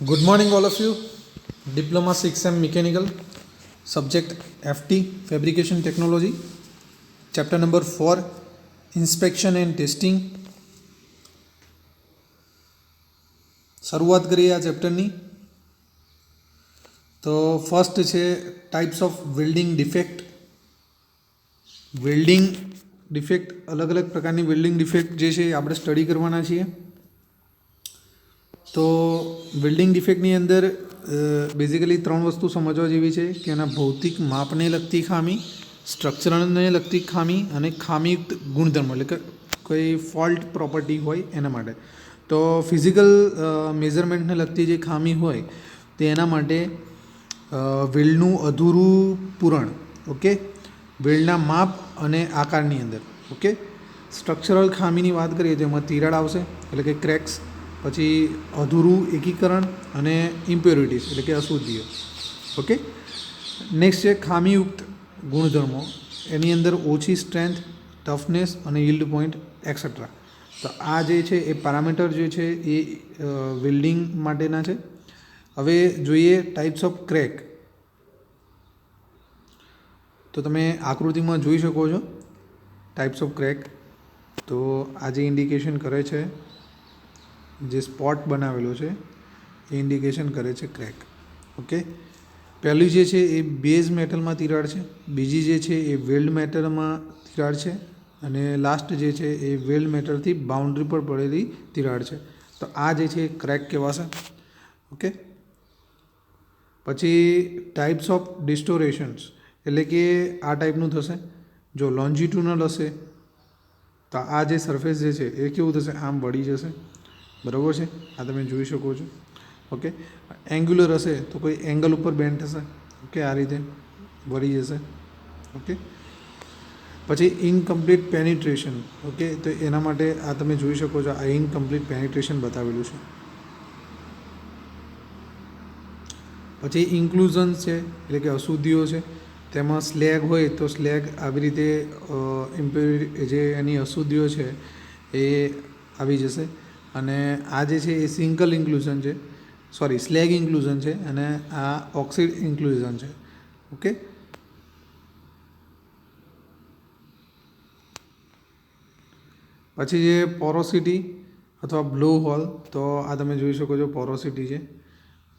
Good morning, all of you. Diploma 6M Mechanical, subject FT Fabrication Technology, chapter number 4 Inspection and Testing. શરૂઆત કરીએ આ ચેપ્ટરની. તો first છે types of welding defect. Welding defect, અલગ અલગ પ્રકારની વેલ્ડિંગ ડિફેક્ટ જે છે એ આપણે સ્ટડી કરવાના છીએ. તો વેલ્ડિંગ ડિફેક્ટની અંદર બેઝિકલી ત્રણ વસ્તુ સમજવા જેવી છે કે એના ભૌતિક માપને લગતી ખામી, સ્ટ્રક્ચરને લગતી ખામી અને ખામીયુક્ત ગુણધર્મ, એટલે કે કોઈ ફોલ્ટ પ્રોપર્ટી હોય એના માટે. તો ફિઝિકલ મેઝરમેન્ટને લગતી જે ખામી હોય તે એના માટે વેલ્ડનું અધૂરું પૂરણ, ઓકે, વેલ્ડના માપ અને આકારની અંદર, ઓકે. સ્ટ્રક્ચરલ ખામીની વાત કરીએ તો એમાં તિરાડ આવશે, એટલે કે ક્રેક્સ. પછી અધૂરું એકીકરણ અને ઇમ્પ્યોરિટીઝ, એટલે કે અશુદ્ધિઓ, ઓકે. નેક્સ્ટ છે ખામીયુક્ત ગુણધર્મો. એની અંદર ઓછી સ્ટ્રેન્થ, ટફનેસ અને yીલ્ડ પોઈન્ટ એક્સેટ્રા. તો આ જે છે એ પેરામીટર જે છે એ વેલ્ડિંગ માટેના છે. હવે જોઈએ ટાઈપ્સ ઓફ ક્રેક. તો તમે આકૃતિમાં જોઈ શકો છો ટાઈપ્સ ઓફ ક્રેક. તો આ જે ઇન્ડિકેશન કરે છે, જે સ્પોટ બનાવેલો છે એ ઇન્ડિકેશન કરે છે ક્રેક, ઓકે. પહેલી જે છે એ બેઝ મેટલમાં તિરાડ છે, બીજી જે છે એ વેલ્ડ મેટલમાં તિરાડ છે, અને લાસ્ટ જે છે એ વેલ્ડ મેટલથી બાઉન્ડ્રી પર પડેલી તિરાડ છે. તો આ જે છે એ ક્રેક કહેવાશે, ઓકે. પછી ટાઈપ્સ ઓફ ડિસ્ટોરેશન્સ, એટલે કે આ ટાઈપનું થશે. જો લોન્જિટ્યુનલ હશે તો આ જે સરફેસ જે છે એ કેવું થશે, આમ વળી જશે, બરાબર છે. આ તમે જોઈ શકો છો, ઓકે. એંગ્યુલર હશે તો કોઈ એંગલ ઉપર બેન્ડ થશે, ઓકે, આ રીતે વળી જશે, ઓકે. પછી ઇનકમ્પ્લીટ પેનિટ્રેશન, ઓકે. તો એના માટે આ તમે જોઈ શકો છો, આ ઇનકમ્પ્લીટ પેનિટ્રેશન બતાવેલું છે. પછી ઇન્ક્લુઝન્સ છે, એટલે કે અશુદ્ધિઓ છે. તેમાં સ્લેગ હોય તો સ્લેગ આવી રીતે ઇમ્પ્યોરિટી, જે એની અશુદ્ધિઓ છે એ આવી જશે. અને આ જે છે એ સિંગલ ઇન્ક્લુઝન છે, સોરી સ્લેગ ઇન્ક્લુઝન છે, અને આ ઓક્સિડ ઇન્ક્લુઝન છે, ઓકે. પછી જે પોરોસિટી અથવા બ્લો હોલ, તો આ તમે જોઈ શકો છો પોરોસિટી છે,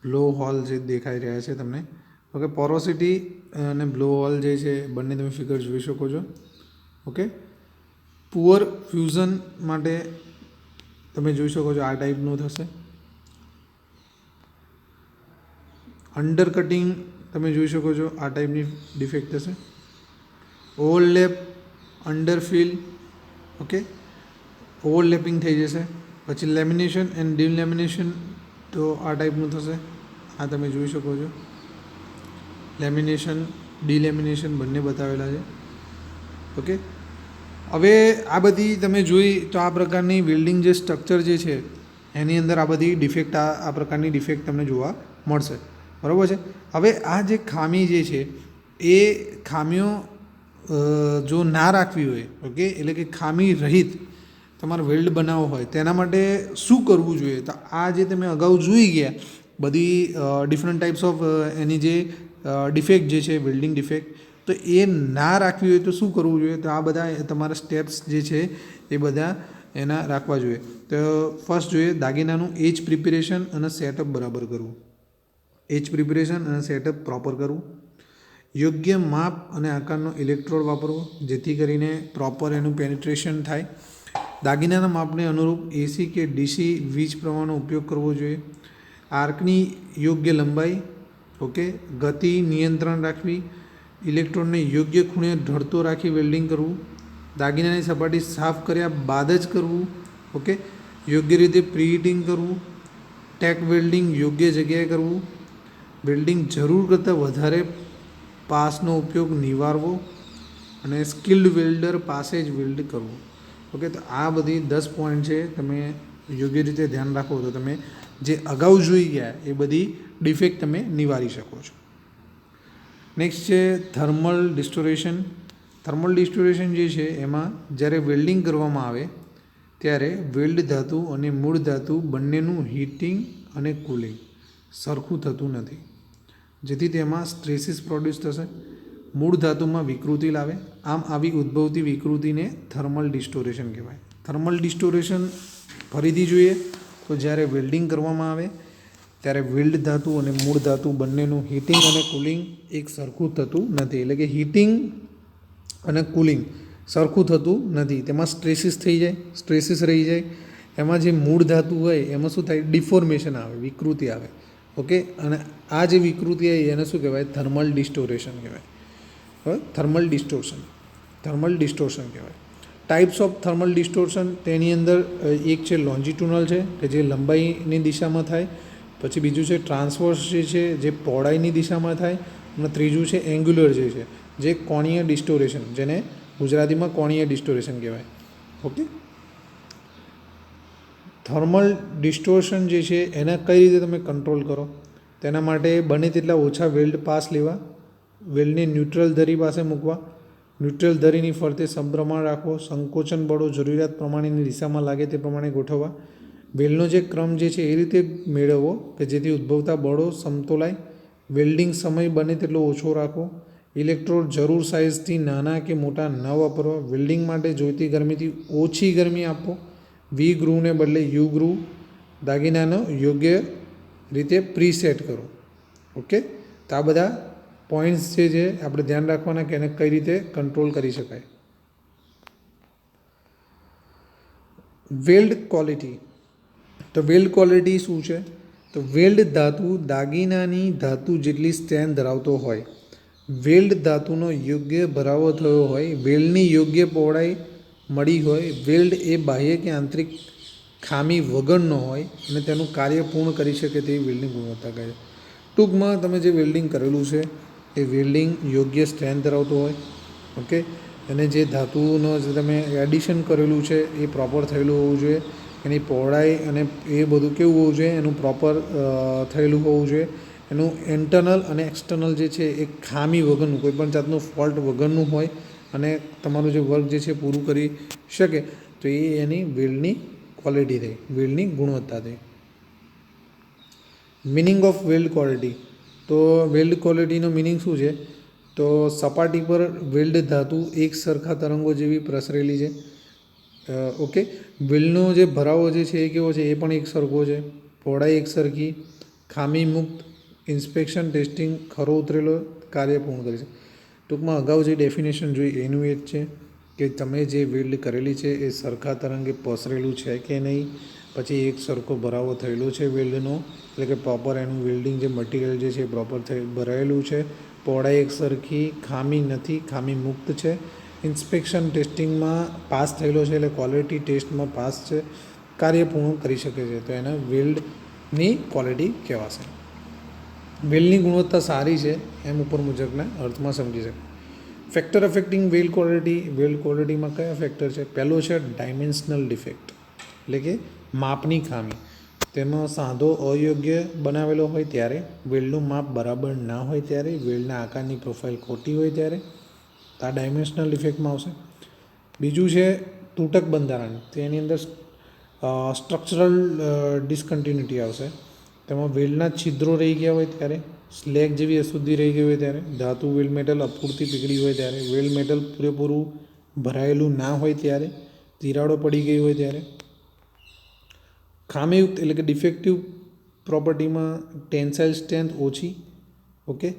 બ્લો હોલ જે દેખાઈ રહ્યા છે તમને, ઓકે. પોરોસિટી અને બ્લો હોલ જે છે બંને તમે ફિગર જોઈ શકો છો, ઓકે. પુઅર ફ્યુઝન માટે તમે જોઈ શકો છો આ ટાઈપનું થશે. અંડર કટિંગ તમે જોઈ શકો છો આ ટાઈપની ડિફેક્ટ થશે. ઓવરલેપ, અંડરફિલ, ઓકે, ઓવરલેપિંગ થઈ જશે. પછી લેમિનેશન એન્ડ ડિલેમિનેશન, તો આ ટાઈપનું થશે. આ તમે જોઈ શકો છો, લેમિનેશન, ડિલેમિનેશન બંને બતાવેલા છે, ઓકે. હવે આ બધી તમે જોઈ તો આ પ્રકારની વેલ્ડિંગ જે સ્ટ્રક્ચર જે છે એની અંદર આ બધી ડિફેક્ટ, આ પ્રકારની ડિફેક્ટ તમને જોવા મળશે, બરાબર છે. હવે આ જે ખામી જે છે એ ખામીઓ જો ના રાખવી હોય, ઓકે, એટલે કે ખામી રહિત તમારે વેલ્ડ બનાવવો હોય તેના માટે શું કરવું જોઈએ? તો આ જે તમે અગાઉ જોઈ ગયા બધી ડિફરન્ટ ટાઈપ્સ ઓફ એની જે ડિફેક્ટ જે છે વેલ્ડિંગ ડિફેક્ટ, તો એ ના રાખવી હોય તો શું કરવું જોઈએ? તો આ બધા તમારા સ્ટેપ્સ જે છે એ બધા એના રાખવા જોઈએ. તો ફર્સ્ટ જોઈએ દાગીનાનું એજ પ્રિપેરેશન અને સેટઅપ બરાબર કરવું. એજ પ્રિપેરેશન અને સેટઅપ પ્રોપર કરવું. યોગ્ય માપ અને આકારનો ઇલેક્ટ્રોડ વાપરવો જેથી કરીને પ્રોપર એનું પેનિટ્રેશન થાય. દાગીનાના માપને અનુરૂપ એસી કે ડીસી વીજ પ્રવાહનો ઉપયોગ કરવો જોઈએ. આર્કની યોગ્ય લંબાઈ, ઓકે, ગતિ નિયંત્રણ રાખવી. ઇલેક્ટ્રોડને યોગ્ય ખૂણે ઢળતો રાખી વેલ્ડિંગ કરવું. દાગીનાની સપાટી સાફ કર્યા બાદ જ કરવું, ઓકે. યોગ્ય રીતે પ્રીહીટિંગ કરવું. ટેક વેલ્ડિંગ યોગ્ય જગ્યાએ કરવું. વેલ્ડિંગ જરૂર કરતાં વધારે પાસનો ઉપયોગ નિવારવો, અને સ્કિલ્ડ વેલ્ડર પાસે જ વેલ્ડ કરવું, ઓકે. તો આ બધી 10 પોઈન્ટ છે, તમે યોગ્ય રીતે ધ્યાન રાખો તો તમે જે અગાઉ જોઈ ગયા એ બધી ડિફેક્ટ તમે નિવારી શકો છો. નેક્સ્ટ છે થર્મલ ડિસ્ટોરેશન. થર્મલ ડિસ્ટોરેશન જે છે એમાં જ્યારે વેલ્ડિંગ કરવામાં આવે ત્યારે વેલ્ડ ધાતુ અને મૂળ ધાતુ બંનેનું હીટિંગ અને કુલિંગ, સરખું થતું નથી, જેથી તેમાં સ્ટ્રેસીસ પ્રોડ્યુસ થશે, મૂળ ધાતુમાં વિકૃતિ લાવે. આમ આવી ઉદ્ભવતી વિકૃતિને થર્મલ ડિસ્ટોરેશન કહેવાય. થર્મલ ડિસ્ટોરેશન ફરીથી જોઈએ તો જ્યારે વેલ્ડિંગ કરવામાં આવે ત્યારે વેલ્ડ ધાતુ અને મૂળ ધાતુ બંનેનું હીટિંગ અને કુલિંગ એક સરખું થતું નથી. એટલે કે હીટિંગ અને કુલિંગ સરખું થતું નથી, તેમાં સ્ટ્રેસીસ થઈ જાય, સ્ટ્રેસીસ રહી જાય. એમાં જે મૂળ ધાતુ હોય એમાં શું થાય, ડિફોર્મેશન આવે, વિકૃતિ આવે. ઓકે, અને આ જે વિકૃતિ આવે એને શું કહેવાય, થર્મલ ડિસ્ટોરેશન કહેવાય. હવે થર્મલ ડિસ્ટોર્શન કહેવાય. ટાઈપ્સ ઓફ થર્મલ ડિસ્ટોર્શન, તેની અંદર એક છે લોન્જિટ્યુનલ છે કે જે લંબાઈની દિશામાં થાય, પછી બીજું છે ટ્રાન્સવર્સ જે પહોળાઈની દિશામાં થાય, અને ત્રીજું છે એંગ્યુલર જે કોણીય ડિસ્ટોરેશન, જેને ગુજરાતીમાં કોણીય ડિસ્ટોરેશન કહેવાય. ઓકે, થર્મલ ડિસ્ટોર્શન જે છે એને કઈ રીતે તમે કંટ્રોલ કરો, તેના માટે બને તેટલા ઓછા વેલ્ડ પાસ લેવા, વેલ્ડને ન્યુટ્રલ ધરી પાસે મૂકવા, ન્યુટ્રલ ધરીની ફરતે સમપ્રમાણ રાખવો, સંકોચન બળો જરૂરિયાત પ્રમાણેની દિશામાં લાગે તે પ્રમાણે ગોઠવવા, વેલ્ડનો જે ક્રમ જે છે એ રીતે મેળવવો કે જેથી ઉદ્ભવતા બળો સમતોલાય, વેલ્ડિંગ સમય બને તેટલો ઓછો રાખવો, ઇલેક્ટ્રોડ જરૂર સાઇઝથી નાના કે મોટા ન વાપરવા, વેલ્ડિંગ માટે જોઈતી ગરમીથી ઓછી ગરમી આપવો, વી ગ્રુવને બદલે યુ ગ્રુવ, દાગીનાનો યોગ્ય રીતે પ્રીસેટ કરો. ઓકે, તો આ બધા પોઈન્ટ્સ છે આપણે ધ્યાન રાખવાના કે એને કઈ રીતે કંટ્રોલ કરી શકાય. વેલ્ડ ક્વોલિટી, તો વેલ્ડ ક્વોલિટી શું છે, તો વેલ્ડ ધાતુ દાગીનાની ધાતુ જેટલી સ્ટ્રેન્થ ધરાવતો હોય, વેલ્ડ ધાતુનો યોગ્ય ભરાવો થયો હોય, વેલ્ડની યોગ્ય પહોળાઈ મળી હોય, વેલ્ડ એ બાહ્ય કે આંતરિક ખામી વગરનો હોય અને તેનું કાર્ય પૂર્ણ કરી શકે તેવી વેલ્ડની ગુણવત્તા કહે છે. ટૂંકમાં તમે જે વેલ્ડિંગ કરેલું છે એ વેલ્ડિંગ યોગ્ય સ્ટ્રેન્થ ધરાવતો હોય. ઓકે, અને જે ધાતુનો જે તમે એડિશન કરેલું છે એ પ્રોપર થયેલું હોવું જોઈએ, એની પહોળાઈ અને એ બધું કેવું હોવું જોઈએ, એનું પ્રોપર થયેલું હોવું જોઈએ, એનું ઇન્ટરનલ અને એક્સટર્નલ જે છે એ ખામી વગરનું, કોઈપણ જાતનું ફોલ્ટ વગરનું હોય અને તમારું જે વર્ક જે છે પૂરું કરી શકે, તો એ એની વેલ્ડની ક્વોલિટી થઈ, વેલ્ડની ગુણવત્તા થઈ. મિનિંગ ઓફ વેલ્ડ ક્વોલિટી, તો વેલ્ડ ક્વોલિટીનો મિનિંગ શું છે, તો સપાટી પર વેલ્ડ ધાતુ એક સરખા તરંગો જેવી પ્રસરેલી છે. ઓકે, વેલ્ડનો જે ભરાવો જે છે એ કેવો છે, એ પણ એક સરખો છે, પહોળાઈ એક સરખી, ખામી મુક્ત, ઇન્સ્પેક્શન ટેસ્ટિંગ ખરો ઉતરેલો, કાર્ય પૂર્ણ કરી છે. ટૂંકમાં અગાઉ જે ડેફિનેશન જોઈ એનું એ જ છે કે તમે જે વેલ્ડ કરેલી છે એ સરખા તરંગે પસરેલું છે કે નહીં, પછી એક સરખો ભરાવો થયેલો છે વેલ્ડનો, એટલે કે પ્રોપર એનું વેલ્ડિંગ જે મટીરિયલ જે છે એ પ્રોપર ભરાયેલું છે, પહોળાઈ એક સરખી, ખામી નથી, ખામી મુક્ત છે, ઇન્સ્પેક્શન ટેસ્ટિંગમાં પાસ થયેલો છે, એટલે ક્વોલિટી ટેસ્ટમાં પાસ છે, કાર્ય પૂર્ણ કરી શકે છે, તો એને વેલ્ડની ક્વોલિટી કહેવાશે. વેલ્ડની ગુણવત્તા સારી છે એમ ઉપર મુજબના અર્થમાં સમજી શકાય. ફેક્ટર અફેક્ટિંગ વેલ્ડ ક્વોલિટીમાં કયા ફેક્ટર છે, પહેલો છે ડાયમેન્શનલ ડિફેક્ટ, એટલે કે માપની ખામી. તેમાં સાંધો અયોગ્ય બનાવેલો હોય ત્યારે, વેલ્ડનું માપ બરાબર ના હોય ત્યારે, વેલ્ડના આકારની પ્રોફાઇલ ખોટી હોય ત્યારે, આ ડાયમેન્શનલ ડિફેક્ટમાં આવશે. બીજું છે તૂટક બંધારણ, તેની અંદર સ્ટ્રક્ચરલ ડિસકન્ટિન્યુટી આવશે. તેમાં વેલ્ડના છિદ્રો રહી ગયા હોય ત્યારે, સ્લેગ જેવી અશુદ્ધિ રહી ગઈ હોય ત્યારે, ધાતુ વેલ્ડ મેટલ અપૂરતી પીગળી હોય ત્યારે, વેલ્ડ મેટલ પૂરેપૂરું ભરાયેલું ના હોય ત્યારે, તિરાડો પડી ગઈ હોય ત્યારે, ખામીયુક્ત એટલે કે ડિફેક્ટિવ પ્રોપર્ટીમાં ટેન્સાઇલ સ્ટ્રેન્થ ઓછી, ઓકે,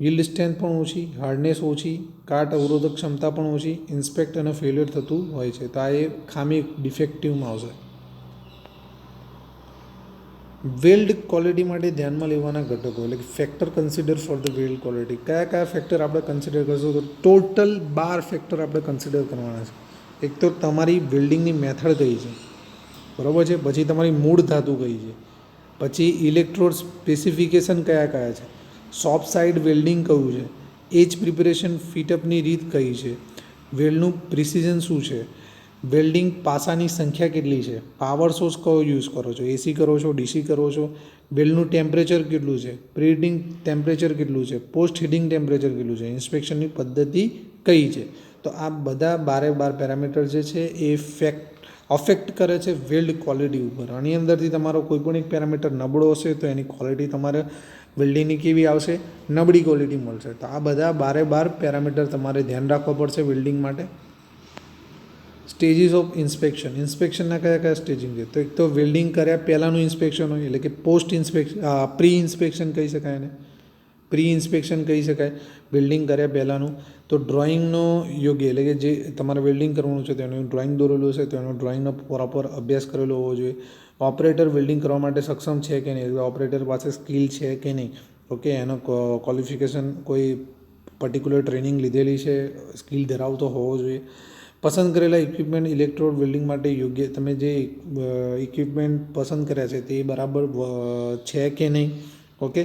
yielding સ્ટ્રેન્થ પણ ઓછી, હાર્ડનેસ ઓછી, કાટ અવરોધક ક્ષમતા પણ ઓછી, ઇન્સ્પેક્ટ અને ફેલ્યોર થતું હોય છે, તો આ એ ખામી ડિફેક્ટિવમાં આવશે. વેલ્ડ ક્વોલિટી માટે ધ્યાનમાં લેવાના ઘટકો, એટલે કે factor consider for the weld quality, કયા ફેક્ટર આપણે કન્સિડર કરશું, તો ટોટલ 12 ફેક્ટર આપણે કન્સિડર કરવાના છે. એક તો તમારી વેલ્ડિંગની મેથડ કઈ છે, બરાબર છે, પછી તમારી મૂળ ધાતુ કઈ છે, પછી ઇલેક્ટ્રોડ સ્પેસિફિકેશન કયા છે, સોફ્ટ સાઇડ વેલ્ડિંગ કયું છે, એજ પ્રિપેરેશન ફિટઅપની રીત કઈ છે, વેલ્ડનું પ્રિસિઝન શું છે, વેલ્ડિંગ પાસાની સંખ્યા કેટલી છે, પાવર સોર્સ કયો યુઝ કરો છો, એસી કરો છો, ડીસી કરો છો, વેલ્ડનું ટેમ્પરેચર કેટલું છે, પ્રી હીટિંગ ટેમ્પરેચર કેટલું છે, પોસ્ટ હીટિંગ ટેમ્પરેચર કેટલું છે, ઇન્સ્પેક્શનની પદ્ધતિ કઈ છે. તો આ બધા 12 પેરામીટર જે છે એ અફેક્ટ કરે છે વેલ્ડ ક્વોલિટી ઉપર. આની અંદરથી તમારો કોઈ પણ એક પેરામીટર નબળો હશે તો એની ક્વોલિટી તમારે વેલ્ડિંગની કેવી આવશે, નબળી ક્વોલિટી મળશે. તો આ બધા 12 પેરામીટર તમારે ધ્યાન રાખવા પડશે વેલ્ડિંગ માટે. Stages of inspection. ઇન્સ્પેક્શનના કયા સ્ટેજિંગ છે? તો એક તો વેલ્ડિંગ કર્યા પહેલાંનું ઇન્સ્પેક્શન હોય, એટલે કે પોસ્ટ ઇન્સ્પેક્શન, પ્રી ઇન્સ્પેક્શન કહી શકાય એને, પ્રી ઇન્સ્પેક્શન કહી શકાય વેલ્ડિંગ કર્યા પહેલાંનું. તો ડ્રોઈંગનો યોગ્ય, એટલે કે જે તમારે વેલ્ડિંગ કરવાનું છે તેનું ડ્રોઈંગ દોરેલું હશે તો એનો ડ્રોઈંગનો પ્રોપર અભ્યાસ કરેલો હોવો જોઈએ. ઓપરેટર વેલ્ડિંગ કરવા માટે સક્ષમ છે કે નહીં, ઓપરેટર પાસે સ્કિલ છે કે નહીં, ઓકે, એનો ક્વોલિફિકેશન કોઈ પર્ટિક્યુલર ટ્રેનિંગ લીધેલી છે, સ્કિલ ધરાવતો હોવો જોઈએ. પસંદ કરેલા ઇક્વિપમેન્ટ ઇલેક્ટ્રોડ વેલ્ડિંગ માટે યોગ્ય, તમે જે ઇક્વિપમેન્ટ પસંદ કર્યા છે તે બરાબર છે કે નહીં, ઓકે.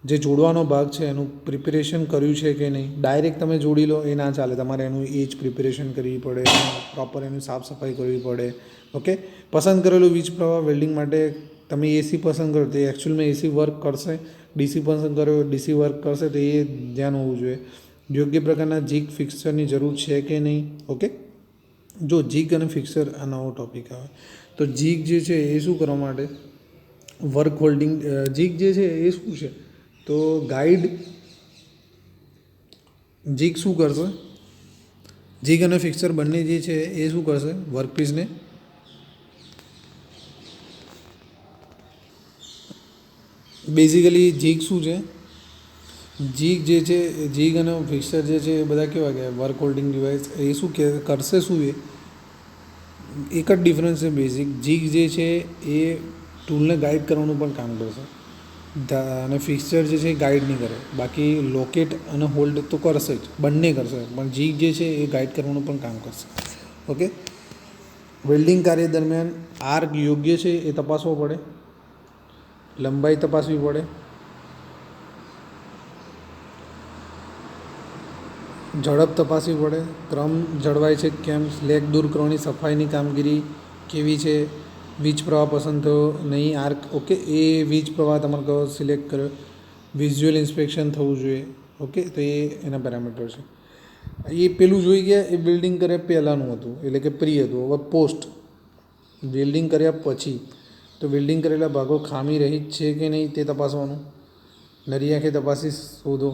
જે જોડવાનો ભાગ છે એનું પ્રિપેરેશન કર્યું છે કે નહીં. ડાયરેક્ટ તમે જોડી લો એ ના ચાલે, તમારે એનું પ્રિપેરેશન કરવી પડે, પ્રોપર એનું સાફ સફાઈ કરવી પડે, ઓકે. પસંદ કરેલું વીજ પ્રવાહ વેલ્ડિંગ માટે તમે એસી પસંદ કરો તો એકચ્યુઅલમાં એસી વર્ક કરશે, ડીસી પસંદ કર્યો ડીસી વર્ક કરશે, તો એ ધ્યાન હોવું જોઈએ. યોગ્ય પ્રકારના જીગ ફિક્સરની જરૂર છે કે નહીં, ઓકે. જો જીગ અને ફિક્સર આ નવો ટોપિક આવે તો જીગ જે છે એ શું કરવા માટે, વર્ક હોલ્ડિંગ. જીગ જે છે એ શું છે, તો ગાઈડ. જીગ શું કરશે, જીગ અને ફિક્સર બંને જે છે એ શું કરશે, વર્કપીસને બેઝિકલી જીગ શું છે, જીગ જે છે, જીગ અને ફિક્સર જે છે એ બધા કેવા કે વર્ક હોલ્ડિંગ ડિવાઇસ. એ શું કરશે, શું એ એક જ ડિફરન્સ છે બેઝિક. જીગ જે છે એ ટૂલને ગાઈડ કરવાનું પણ કામ કરશે અને ફિક્સર જે છે એ ગાઈડ નહીં કરે. બાકી લોકેટ અને હોલ્ડ તો કરશે જ, બંને કરશે, પણ જીગ જે છે એ ગાઈડ કરવાનું પણ કામ કરશે, ઓકે. વેલ્ડિંગ કાર્ય દરમિયાન આર્ક યોગ્ય છે એ તપાસવો પડે, લંબાઈ તપાસવી પડે, ઝડપ તપાસવી પડે, ક્રમ જળવાય છે કેમ, સ્લેગ દૂર કરવાની સફાઈની કામગીરી કેવી છે, વીજ પ્રવાહ પસંદ થયો નહીં, આર્ક, ઓકે, એ વીજ પ્રવાહ તમારે કયો સિલેક્ટ કર્યો, વિઝ્યુઅલ ઇન્સ્પેક્શન થવું જોઈએ, ઓકે. તો એ એના પેરામીટર છે. એ પેલું જોઈ ગયા એ બિલ્ડિંગ કર્યા પહેલાંનું હતું, એટલે કે પ્રી હતું. હવે પોસ્ટ વેલ્ડિંગ કર્યા પછી, તો વેલ્ડિંગ કરેલા ભાગો ખામી રહિત છે કે નહીં તે તપાસવાનું, નરી આંખે તપાસી શોધો.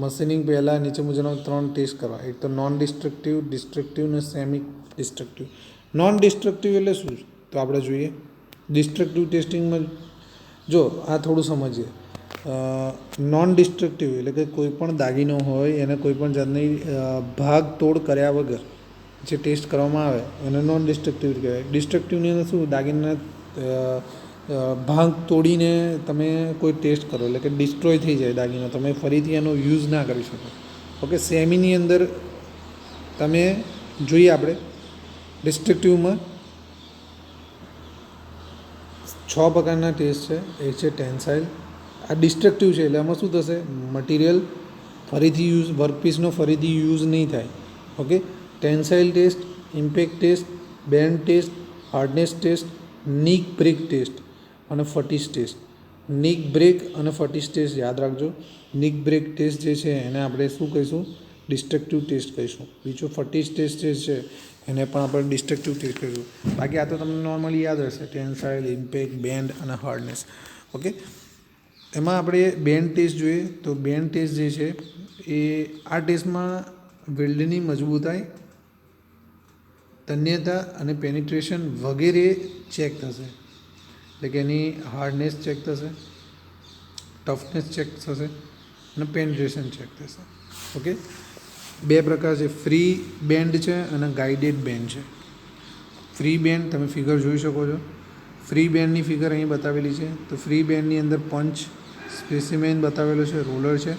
મશીનિંગ પહેલાં નીચે મુજબના 3 ટેસ્ટ કરવા. એક તો નોન ડિસ્ટ્રક્ટિવ, ડિસ્ટ્રક્ટિવ અને સેમી ડિસ્ટ્રક્ટિવ. નોન ડિસ્ટ્રક્ટિવ એટલે શું, તો આપણે જોઈએ ડિસ્ટ્રક્ટિવ ટેસ્ટિંગમાં. જો આ થોડું સમજીએ. નોન ડિસ્ટ્રક્ટિવ એટલે કે કોઈ પણ દાગીનો હોય એને કોઈ પણ જાતની ભાગ તોડ કર્યા વગર જે ટેસ્ટ કરવામાં આવે એને નોન ડિસ્ટ્રક્ટિવ કહેવાય. ડિસ્ટ્રક્ટિવની અંદર શું, દાગીનાના ભાગ તોડીને તમે કોઈ ટેસ્ટ કરો, એટલે કે ડિસ્ટ્રોય થઈ જાય દાગીનો, તમે ફરીથી એનો યુઝ ના કરી શકો, ઓકે. સેમીની અંદર તમે જોઈએ આપણે ડિસ્ટ્રક્ટિવમાં 6 પ્રકારના ટેસ્ટ છે. એક છે ટેન્સાઇલ. આ ડિસ્ટ્રક્ટિવ છે એટલે આમાં શું થશે, મટીરિયલ ફરીથી યુઝ, વર્કપીસનો ફરીથી યુઝ નહીં થાય, okay. Tensile test, impact test, bend test, hardness test, nick break test અને ફટીશ ટેસ્ટ. નીક બ્રેક અને ફટીશ ટેસ્ટ યાદ રાખજો. નીક બ્રેક ટેસ્ટ જે છે એને આપણે શું કહીશું, ડિસ્ટ્રક્ટિવ ટેસ્ટ કહીશું. બીજો ફટીશ ટેસ્ટ જે છે એને પણ આપણે ડિસ્ટ્રક્ટિવ ટેસ્ટ કહીશું. બાકી આ તો તમને નોર્મલી યાદ હશે, ટેન્સાઇલ, ઇમ્પેક્ટ, બેન્ડ અને હાર્ડનેસ, ઓકે. એમાં આપણે બેન્ડ ટેસ્ટ જોઈએ તો બેન્ડ ટેસ્ટ જે છે એ આ ટેસ્ટમાં વેલ્ડની મજબૂતાઈ, તન્યતા અને પેનિટ્રેશન વગેરે ચેક થશે, એટલે કે એની હાર્ડનેસ ચેક થશે, ટફનેસ ચેક થશે અને પેનિટ્રેશન ચેક થશે, ઓકે. 2 પ્રકાર છે, ફ્રી બેન્ડ છે અને ગાઈડેડ બેન્ડ છે. ફ્રી બેન્ડ તમે ફિગર જોઈ શકો છો. ફ્રી બેન્ડની ફિગર અહીં બતાવેલી છે. તો ફ્રી બેન્ડની અંદર પંચ, સ્પેસિમેન બતાવેલો છે, રોલર છે,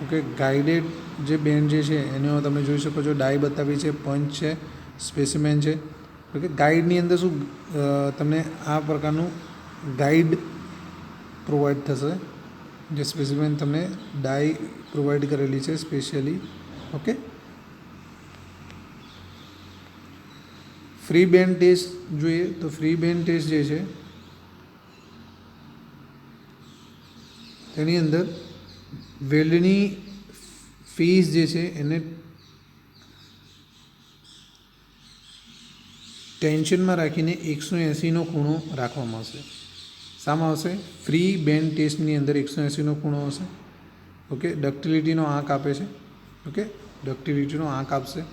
ઓકે. ગાઈડેડ જે બેન્ડ જે છે એનો તમે જોઈ શકો છો, ડાય બતાવી છે, પંચ છે, સ્પેસિમેન છે, ઓકે. ગાઈડની અંદર શું તમને આ પ્રકારનું ગાઈડ પ્રોવાઈડ થશે, જે સ્પેસિમેન તમને ડાય પ્રોવાઈડ કરેલી છે specially, okay. Free band test જોઈએ તો ફ્રી બેન્ડ ટેસ્ટ જે છે તેની અંદર વેલ્ડની ફેસ જે છે એને ટેન્શનમાં રાખીને 180નો ખૂણો રાખવામાં આવશે. શામાં આવશે? ફ્રી બેન્ડ ટેસ્ટની અંદર 180નો ખૂણો હશે. ઓકે, ડક્ટિલિટીનો આંક આપે છે. ઓકે, ડક્ટિલિટીનો આંક આપશે.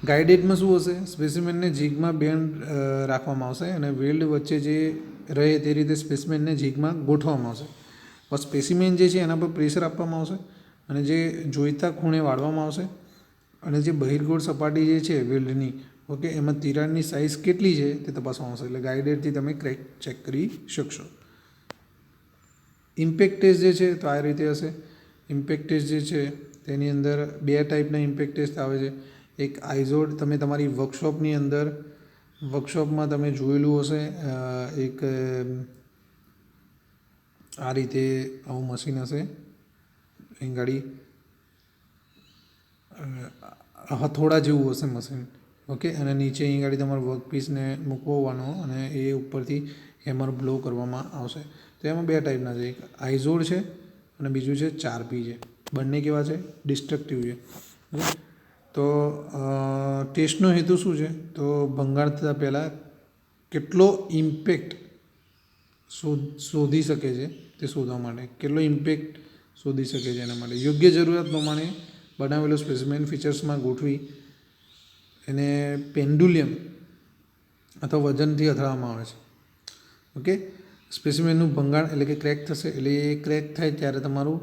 ગાઈડેડમાં શું હશે? સ્પેસિમેનને જીગમાં બેન્ડ રાખવામાં આવશે અને વેલ્ડ વચ્ચે જે રહે તે રીતે સ્પેસિમેનને જીગમાં ગોઠવવામાં આવશે. બસ સ્પેસિમેન જે છે એના પર પ્રેશર આપવામાં આવશે અને જે જોઈતા ખૂણે વાળવામાં આવશે અને જે બહિર્ગોળ સપાટી જે છે વેલ્ડની, ઓકે, એમાં તિરાડની સાઇઝ કેટલી છે તે તપાસવામાં આવશે. એટલે ગાઈડેડથી તમે ક્રેક ચેક કરી શકશો. ઇમ્પેક્ટ ટેસ્ટ જે છે તો આ રીતે હશે. ઇમ્પેક્ટ ટેસ્ટ જે છે તેની અંદર 2 ટાઈપના ઇમ્પેક્ટ ટેસ્ટ આવે છે. એક આઇઝોડ, તમે તમારી વર્કશોપની અંદર વર્કશોપમાં તમે જોયેલું હશે, એક આ રીતે આવું મશીન હશે. અહીં ગાડી હથોડા જેવું હશે મશીન. ઓકે, અને નીચે અહીં ગાડી તમારા વર્કપીસને મૂકવાનો અને એ ઉપરથી હેમર બ્લો કરવામાં આવશે. તો એમાં 2 ટાઈપના છે. એક આઇઝોડ છે અને બીજું છે 4P છે. બંને કેવા છે? ડિસ્ટ્રક્ટિવ છે. ઓકે, તો ટેસ્ટનો હેતુ શું છે? તો ભંગાણ થતાં પહેલાં કેટલો ઇમ્પેક્ટ શોધી શકે છે તે શોધવા માટે, કેટલો ઇમ્પેક્ટ શોધી શકે છે એના માટે યોગ્ય જરૂરિયાત પ્રમાણે બનાવેલો સ્પેસિમેન ફીચર્સમાં ગોઠવી એને પેન્ડુલિયમ અથવા વજનથી અથડાવવામાં આવે છે. ઓકે, સ્પેસિમેનનું ભંગાણ એટલે કે ક્રેક થશે. એટલે એ ક્રેક થાય ત્યારે તમારું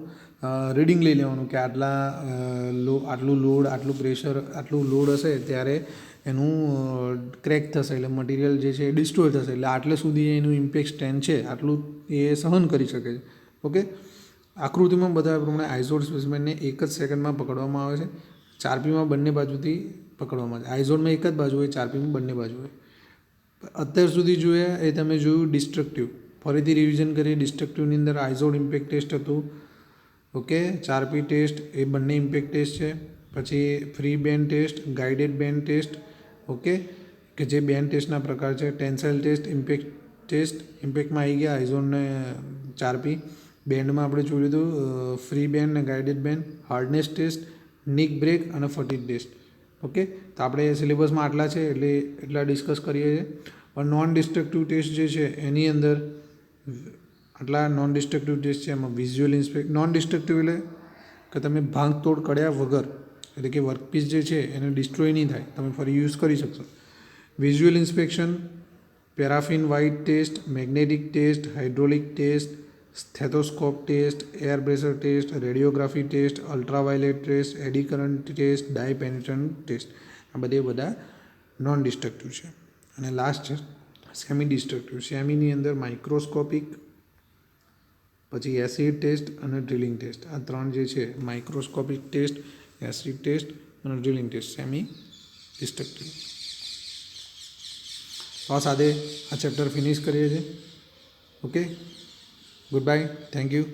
રીડિંગ લઈ લેવાનું કે આટલું લોડ, આટલું પ્રેશર, આટલું લોડ હશે ત્યારે એનું ક્રેક થશે. એટલે મટીરિયલ જે છે એ ડિસ્ટ્રોય થશે. એટલે આટલે સુધી એનું ઇમ્પેક્ટ સ્ટ્રેન્થ છે આટલું એ સહન કરી શકે છે. ઓકે, આકૃતિમાં બતાવ્યા પ્રમાણે આઇઝોડ સ્પેસિમેનને 1 જ સેકન્ડમાં પકડવામાં આવે છે. 4Pમાં બંને બાજુથી પકડવામાં આવે છે. આઇઝોડમાં એક જ બાજુ હોય, 4Pમાં બંને બાજુ હોય. અત્યાર સુધી જોયા એ તમે જોયું ડિસ્ટ્રક્ટિવ. ફરીથી રિવિઝન કરીએ. ડિસ્ટ્રક્ટિવની અંદર આઇઝોડ ઇમ્પેક્ટ ટેસ્ટ હતું. ઓકે, 4P ટેસ્ટ એ બંને ઇમ્પેક્ટ ટેસ્ટ છે. પછી free band test, guided bend test, okay, કે જે બેન્ડ ટેસ્ટના પ્રકાર છે. Tensile test, impact test. ઇમ્પેક્ટમાં આવી ગયા આઇઝોડને 4P. બેન્ડમાં આપણે જોયું હતું ફ્રી બેન્ડ અને guided bend. Hardness test, nick break અને ફટીગ ટેસ્ટ. ઓકે, તો આપણે સિલેબસમાં આટલા છે એટલે એટલા ડિસ્કસ કરીએ છીએ. પણ નોન ડિસ્ટ્રક્ટિવ ટેસ્ટ જે છે એની અંદર આટલા નોન ડિસ્ટ્રક્ટિવ ટેસ્ટ છે. એમાં વિઝ્યુઅલ ઇન્સ્પેક્ટ, નોન ડિસ્ટ્રક્ટિવ એટલે કે તમે ભાંગતોડ કર્યા વગર, એટલે કે વર્કપીસ જે છે એને ડિસ્ટ્રોય નહીં થાય, તમે ફરી યુઝ કરી શકશો. Visual inspection, paraffin white test, magnetic test, hydraulic test, stethoscope test, air pressure test, radiography test, ultraviolet test, eddy current test, dye penetrant test. આ બધા નોન ડિસ્ટ્રક્ટિવ છે. અને લાસ્ટ છે સેમી ડિસ્ટ્રક્ટિવ. સેમીની અંદર માઇક્રોસ્કોપિક, પછી acid test અને drilling test. આ 3 જે છે માઇક્રોસ્કોપિક ટેસ્ટ, એસિડ ટેસ્ટ અને ડ્રિલિંગ ટેસ્ટ, સેમી ડિસ્ટ્રક્ટિવ. તો આ સાથે આ ચેપ્ટર ફિનિશ કરીએ છીએ. Okay, good bye, thank you.